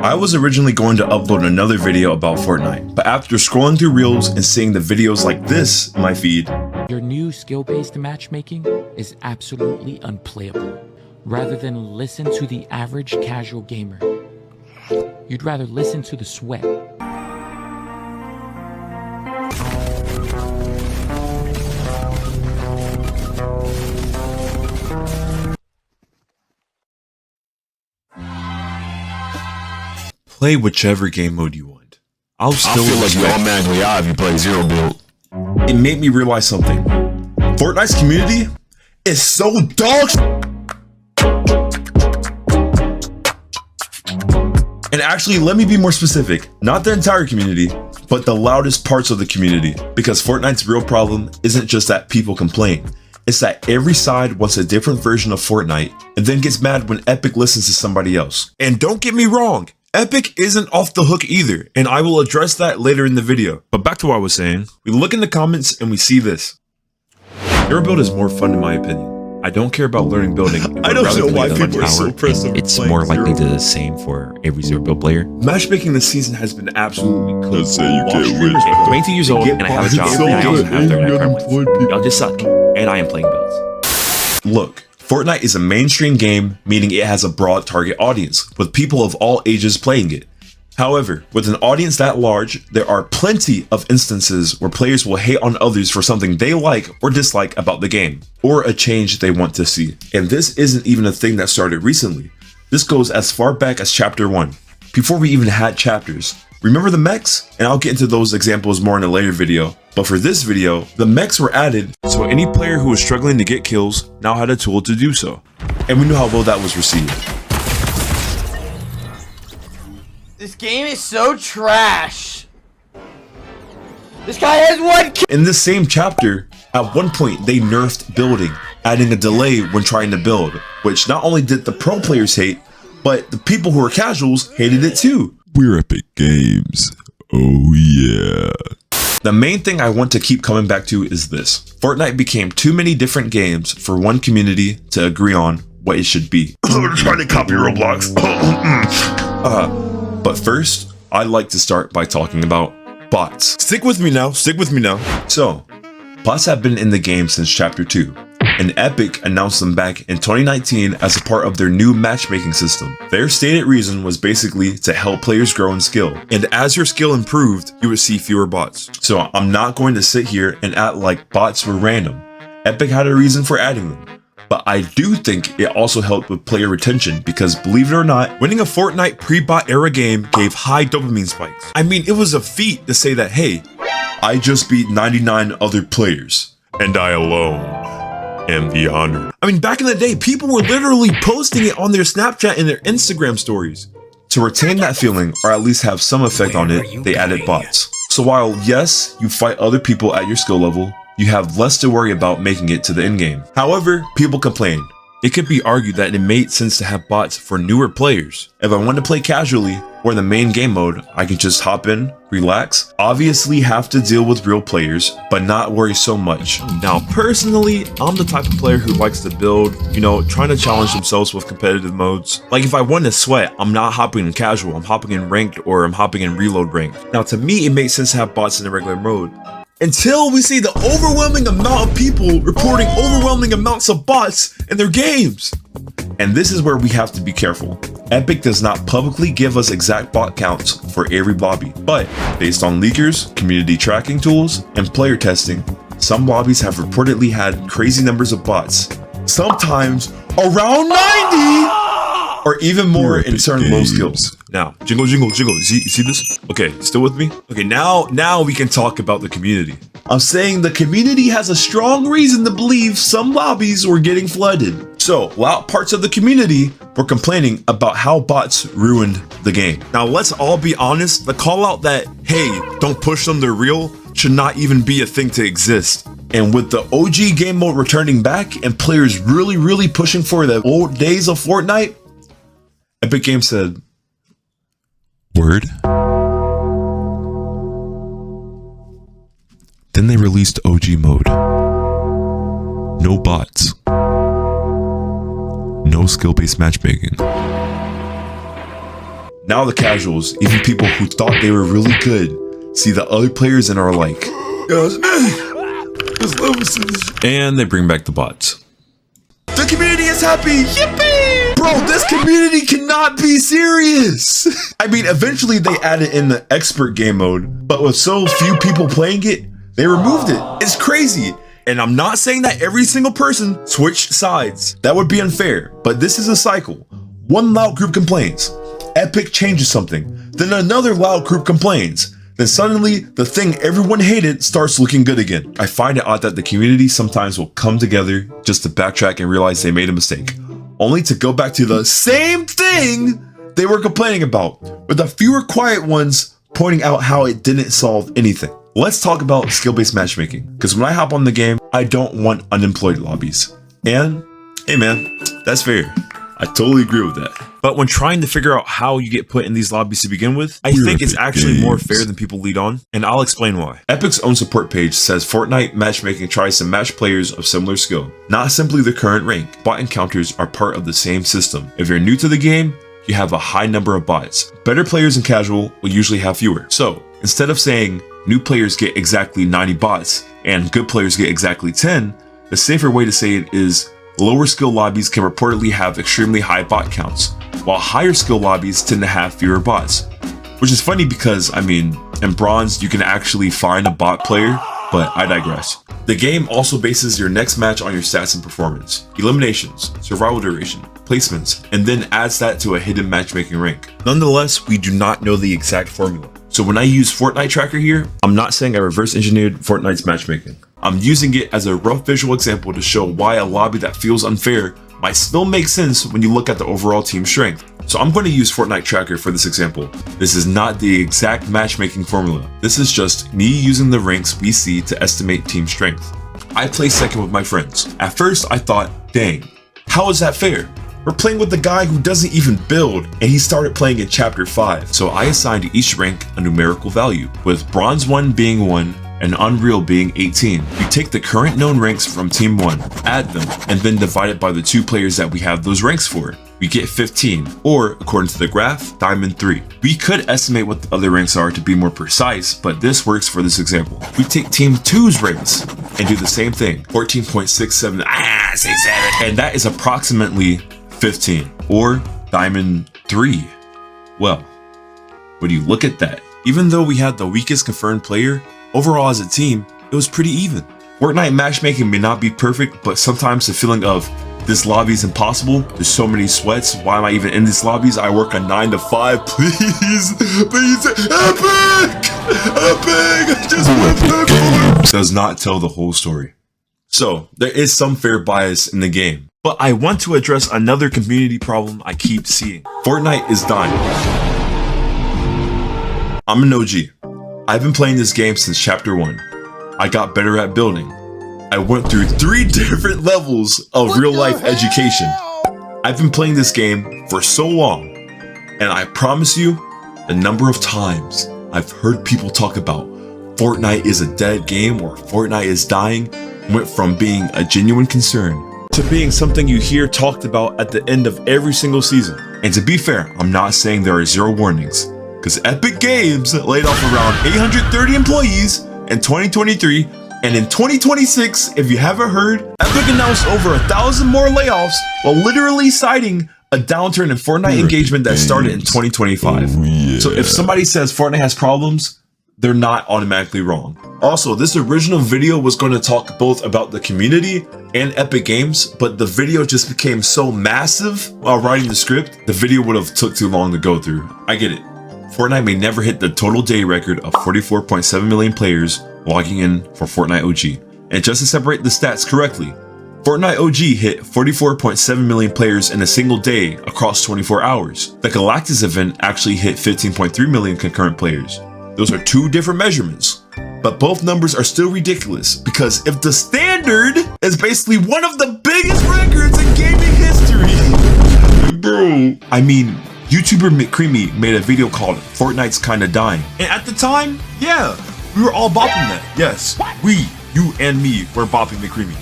I was originally going to upload another video about Fortnite, but after scrolling through Reels and seeing the videos like this in my feed, your new skill-based matchmaking is absolutely unplayable. Rather than listen to the average casual gamer, you'd rather listen to the sweat. play whichever game mode you want. I feel like you automatically out if you play zero build. It made me realize something. Fortnite's community is so dog. And actually, let me be more specific. Not the entire community, but the loudest parts of the community. Because Fortnite's real problem isn't just that people complain. It's that every side wants a different version of Fortnite and then gets mad when Epic listens to somebody else. And don't get me wrong, Epic isn't off the hook either, and I will address that later in the video. But back to what I was saying, we look in the comments and we see this. Your build is more fun in my opinion. I don't care about learning building. I don't know why people are so pressed on it's more likely the same for every zero build player. Matchmaking this season has been absolutely cool. Let's say you can't win. I'm 22 years old and I have a job and I also have 39 points. Y'all just suck, and I am playing builds. Look, Fortnite is a mainstream game, meaning it has a broad target audience, with people of all ages playing it. However, with an audience that large, there are plenty of instances where players will hate on others for something they like or dislike about the game, or a change they want to see. And this isn't even a thing that started recently. This goes as far back as Chapter 1, before we even had chapters. Remember the mechs? And I'll get into those examples more in a later video. But for this video, the mechs were added, so any player who was struggling to get kills now had a tool to do so. And we knew how well that was received. This game is so trash. This guy has 1 kill. In this same chapter, at one point they nerfed building, adding a delay when trying to build, which not only did the pro players hate, but the people who were casuals hated it too. We're Epic Games. Oh yeah. The main thing I want to keep coming back to is this. Fortnite became too many different games for one community to agree on what it should be. I'm trying to copy Roblox. But first, I'd like to start by talking about bots. Stick with me now, So, bots have been in the game since Chapter 2, and Epic announced them back in 2019 as a part of their new matchmaking system. Their stated reason was basically to help players grow in skill, and as your skill improved, you would see fewer bots. So I'm not going to sit here and act like bots were random. Epic had a reason for adding them. But I do think it also helped with player retention because, believe it or not, winning a Fortnite pre-bot era game gave high dopamine spikes. I mean, it was a feat to say that, hey, I just beat 99 other players, and I alone am the honor. I mean, back in the day, people were literally posting it on their Snapchat and their Instagram stories. To retain that feeling, or at least have some effect on it, they added bots. So while, yes, you fight other people at your skill level, you have less to worry about making it to the end game. However, people complain. It could be argued that it made sense to have bots for newer players. If I want to play casually, or in the main game mode, I can just hop in, relax, obviously have to deal with real players, but not worry so much. Now, personally, I'm the type of player who likes to build, trying to challenge themselves with competitive modes. Like if I want to sweat, I'm not hopping in casual, I'm hopping in ranked, or I'm hopping in reload ranked. Now, to me, it makes sense to have bots in the regular mode. Until we see the overwhelming amount of people reporting overwhelming amounts of bots in their games. And this is where we have to be careful. Epic does not publicly give us exact bot counts for every lobby, but based on leakers, community tracking tools, and player testing, some lobbies have reportedly had crazy numbers of bots, sometimes around 90! Or even more in certain low skills. Now, jingle. You see this? Okay, still with me? Okay, now we can talk about the community. I'm saying the community has a strong reason to believe some lobbies were getting flooded. So, loud parts of the community were complaining about how bots ruined the game. Now, let's all be honest. The call out that, hey, don't push them, they're real, should not even be a thing to exist. And with the OG game mode returning back and players really pushing for the old days of Fortnite, Epic Games said, word. Then they released OG mode. No bots. No skill-based matchmaking. Now the casuals, even people who thought they were really good, see the other players and are like, and they bring back the bots. The community is happy! Yippee! Bro, this community cannot be serious! I mean, eventually they added in the expert game mode, but with so few people playing it, they removed it. It's crazy. And I'm not saying that every single person switched sides. That would be unfair, but this is a cycle. One loud group complains. Epic changes something. Then another loud group complains. Then suddenly, the thing everyone hated starts looking good again. I find it odd that the community sometimes will come together just to backtrack and realize they made a mistake, only to go back to the same thing they were complaining about, with the fewer quiet ones pointing out how it didn't solve anything. Let's talk about skill-based matchmaking, because when I hop on the game, I don't want unemployed lobbies. And, hey man, that's fair. I totally agree with that. But when trying to figure out how you get put in these lobbies to begin with, I think it's actually more fair than people lead on, and I'll explain why. Epic's own support page says Fortnite matchmaking tries to match players of similar skill, not simply the current rank. Bot encounters are part of the same system. If you're new to the game, you have a high number of bots. Better players in casual will usually have fewer. So, instead of saying new players get exactly 90 bots and good players get exactly 10, the safer way to say it is lower skill lobbies can reportedly have extremely high bot counts, while higher skill lobbies tend to have fewer bots. Which is funny because, I mean, in bronze you can actually find a bot player, but I digress. The game also bases your next match on your stats and performance, eliminations, survival duration, placements, and then adds that to a hidden matchmaking rank. Nonetheless, we do not know the exact formula. So when I use Fortnite Tracker here, I'm not saying I reverse engineered Fortnite's matchmaking. I'm using it as a rough visual example to show why a lobby that feels unfair might still make sense when you look at the overall team strength. So I'm going to use Fortnite Tracker for this example. This is not the exact matchmaking formula. This is just me using the ranks we see to estimate team strength. I placed second with my friends. At first I thought, dang, how is that fair? We're playing with the guy who doesn't even build, and he started playing in chapter 5. So I assigned each rank a numerical value, with bronze 1 being 1 and unreal being 18. You take the current known ranks from team 1, add them, and then divide it by the 2 players that we have those ranks for. We get 15, or according to the graph, diamond 3. We could estimate what the other ranks are to be more precise, but this works for this example. We take team 2's ranks and do the same thing, 14.67, 67, and that is approximately 15, or diamond 3. Well, when you look at that, even though we had the weakest confirmed player, overall as a team, it was pretty even. Fortnite matchmaking may not be perfect, but sometimes the feeling of this lobby is impossible, there's so many sweats, why am I even in these lobbies? I work a 9 to 5, please, please, epic, I just want epic, does not tell the whole story. So, there is some fair bias in the game. But I want to address another community problem I keep seeing. Fortnite is dying. I'm an OG. I've been playing this game since chapter 1. I got better at building. I went through 3 different levels of real life education. I've been playing this game for so long, and I promise you, the number of times I've heard people talk about Fortnite is a dead game or Fortnite is dying went from being a genuine concern to being something you hear talked about at the end of every single season. And to be fair, I'm not saying there are 0 warnings, because Epic Games laid off around 830 employees in 2023, and in 2026, if you haven't heard, Epic announced over 1,000 more layoffs while literally citing a downturn in Fortnite engagement that started in 2025. So if somebody says Fortnite has problems, they're not automatically wrong. Also, this original video was going to talk both about the community and Epic Games, but the video just became so massive while writing the script, the video would have took too long to go through. I get it. Fortnite may never hit the total day record of 44.7 million players logging in for Fortnite OG. And just to separate the stats correctly, Fortnite OG hit 44.7 million players in a single day across 24 hours. The Galactus event actually hit 15.3 million concurrent players. Those are 2 different measurements, but both numbers are still ridiculous because if the standard is basically one of the biggest records in gaming history, bro, I mean, YouTuber McCreamy made a video called Fortnite's Kinda Dying. And at the time, yeah, we were all bopping that. Yes, we, you and me, were bopping McCreamy.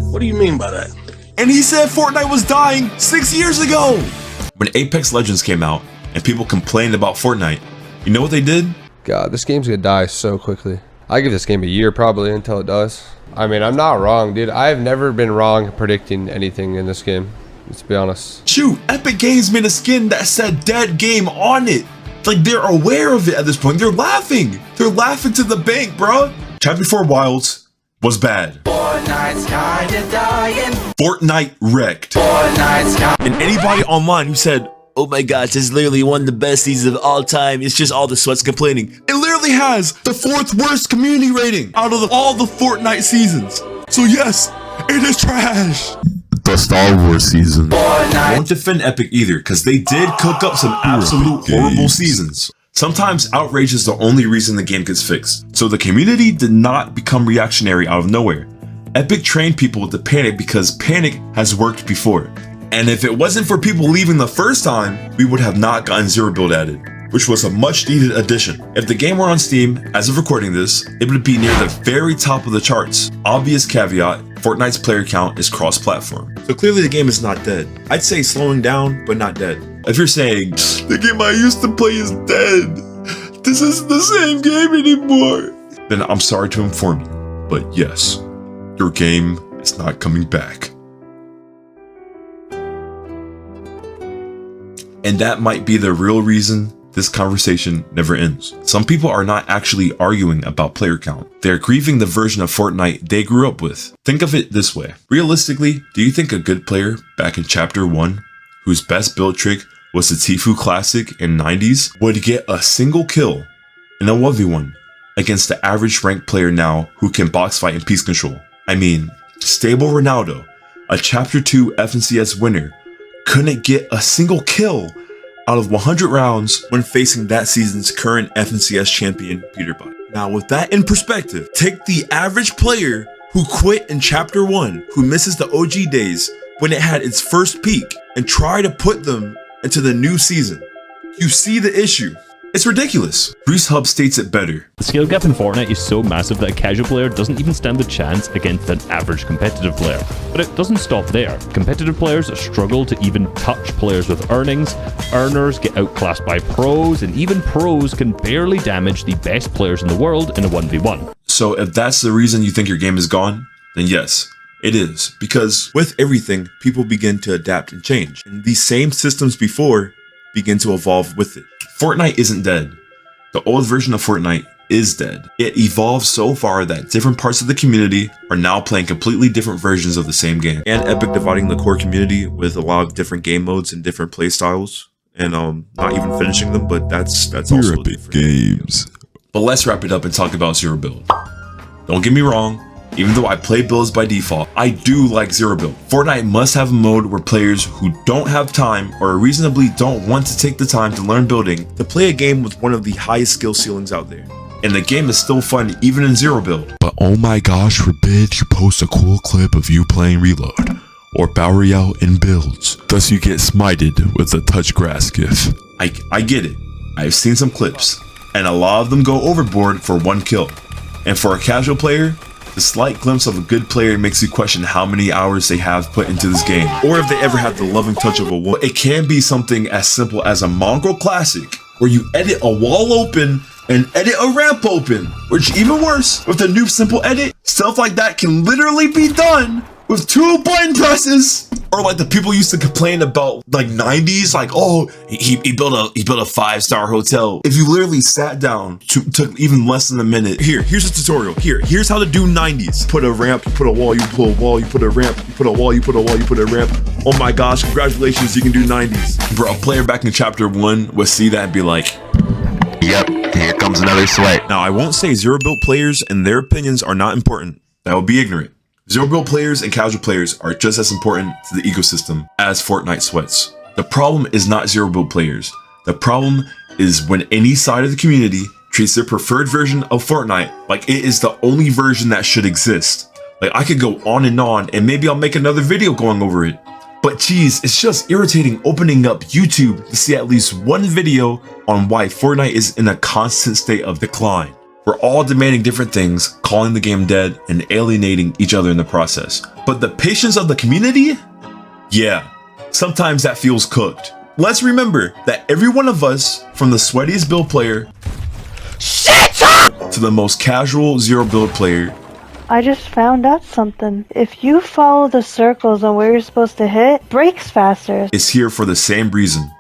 What do you mean by that? And he said Fortnite was dying 6 years ago. When Apex Legends came out and people complained about Fortnite, you know what they did? God, this game's gonna die so quickly. I give this game a year probably until it does. I mean, I'm not wrong, dude. I've never been wrong predicting anything in this game. Let's be honest. Shoot, Epic Games made a skin that said dead game on it. Like, they're aware of it at this point. They're laughing. They're laughing to the bank, bro. Chapter 4 Wilds was bad. Fortnite's kinda dying. Fortnite wrecked. Fortnite's kinda. And anybody online who said, oh my gosh, this is literally one of the best seasons of all time. It's just all the sweats complaining. It literally has the 4th worst community rating out of all the Fortnite seasons. So yes, it is trash. The Star Wars season. I won't defend Epic either, because they did cook up some absolute horrible seasons. Sometimes outrage is the only reason the game gets fixed. So the community did not become reactionary out of nowhere. Epic trained people to panic because panic has worked before. And if it wasn't for people leaving the first time, we would have not gotten Zero Build added, which was a much needed addition. If the game were on Steam, as of recording this, it would be near the very top of the charts. Obvious caveat, Fortnite's player count is cross-platform. So clearly the game is not dead. I'd say slowing down, but not dead. If you're saying, the game I used to play is dead, this isn't the same game anymore, then I'm sorry to inform you, but yes, your game is not coming back. And that might be the real reason this conversation never ends. Some people are not actually arguing about player count. They're grieving the version of Fortnite they grew up with. Think of it this way. Realistically, do you think a good player back in Chapter 1, whose best build trick was the Tfue Classic in 90s, would get a single kill in a 1v1 against the average ranked player now who can box fight and piece control? I mean, Stable Ronaldo, a Chapter 2 FNCS winner, couldn't get a single kill out of 100 rounds when facing that season's current FNCS champion, Peterbot. Now, with that in perspective, take the average player who quit in Chapter 1, who misses the OG days when it had its first peak, and try to put them into the new season. You see the issue. It's ridiculous. Bruce Hub states it better. The skill gap in Fortnite is so massive that a casual player doesn't even stand a chance against an average competitive player. But it doesn't stop there. Competitive players struggle to even touch players with earnings, earners get outclassed by pros, and even pros can barely damage the best players in the world in a 1v1. So if that's the reason you think your game is gone, then yes, it is. Because with everything, people begin to adapt and change. And these same systems before begin to evolve with it. Fortnite isn't dead. The old version of Fortnite is dead. It evolved so far that different parts of the community are now playing completely different versions of the same game. And Epic dividing the core community with a lot of different game modes and different play styles. And not even finishing them, but that's also Epic different. Games. But let's wrap it up and talk about Zero Build. Don't get me wrong, even though I play builds by default, I do like Zero Build. Fortnite must have a mode where players who don't have time or reasonably don't want to take the time to learn building to play a game with one of the highest skill ceilings out there. And the game is still fun even in Zero Build. But oh my gosh, forbid you post a cool clip of you playing Reload or Battle Royale in builds, thus you get smited with a touch grass gif. I get it. I've seen some clips, and a lot of them go overboard for one kill. And for a casual player, the slight glimpse of a good player makes you question how many hours they have put into this game, or if they ever had the loving touch of a woman. It can be something as simple as a Mongrel Classic, where you edit a wall open and edit a ramp open, which even worse, with the new simple edit, stuff like that can literally be done with 2 button presses. Or like the people used to complain about like 90s, like, oh, he built a 5-star hotel. If you literally sat down, took even less than a minute. Here's a tutorial. Here's how to do 90s. Put a ramp, you put a wall, you put a wall, you put a ramp, you put a wall, you put a wall, you put a ramp. Oh my gosh, congratulations, you can do 90s. Bro, a player back in Chapter 1 would see that and be like, Yep, here comes another sweat. now I won't say Zero Build players and their opinions are not important. That would be ignorant. Zero Build players and casual players are just as important to the ecosystem as Fortnite sweats. The problem is not Zero Build players. The problem is when any side of the community treats their preferred version of Fortnite like it is the only version that should exist. Like, I could go on and maybe I'll make another video going over it. But geez, it's just irritating opening up YouTube to see at least one video on why Fortnite is in a constant state of decline. We're all demanding different things, calling the game dead, and alienating each other in the process. But the patience of the community? Yeah, sometimes that feels cooked. let's remember that every one of us, from the sweatiest build player to the most casual zero build player, I just found out something. If you follow the circles on where you're supposed to hit, breaks faster. is here for the same reason,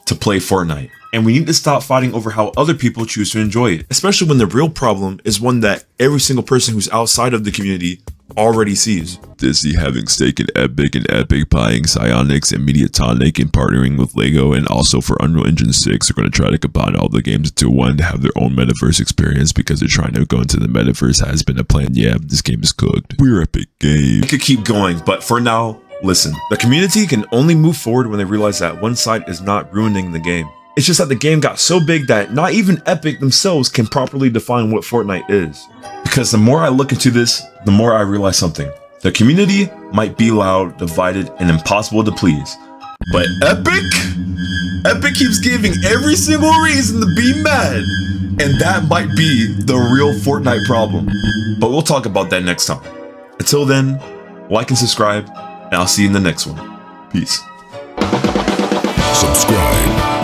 to play Fortnite. And we need to stop fighting over how other people choose to enjoy it, especially when the real problem is one that every single person who's outside of the community already sees. Disney having stake in Epic and Epic buying Psyonix and Mediatonic and partnering with Lego, and also for Unreal Engine 6 they're going to try to combine all the games into one to have their own metaverse experience because they're trying to go into the metaverse. Has been a plan. Yeah, this game is cooked. We're Epic Games. We could keep going, but for now, listen. The community can only move forward when they realize that one side is not ruining the game. It's just that the game got so big that not even Epic themselves can properly define what Fortnite is. Because the more I look into this, the more I realize something. The community might be loud, divided, and impossible to please. But Epic keeps giving every single reason to be mad. And that might be the real Fortnite problem. But we'll talk about that next time. Until then, like and subscribe, and I'll see you in the next one. Peace. Subscribe.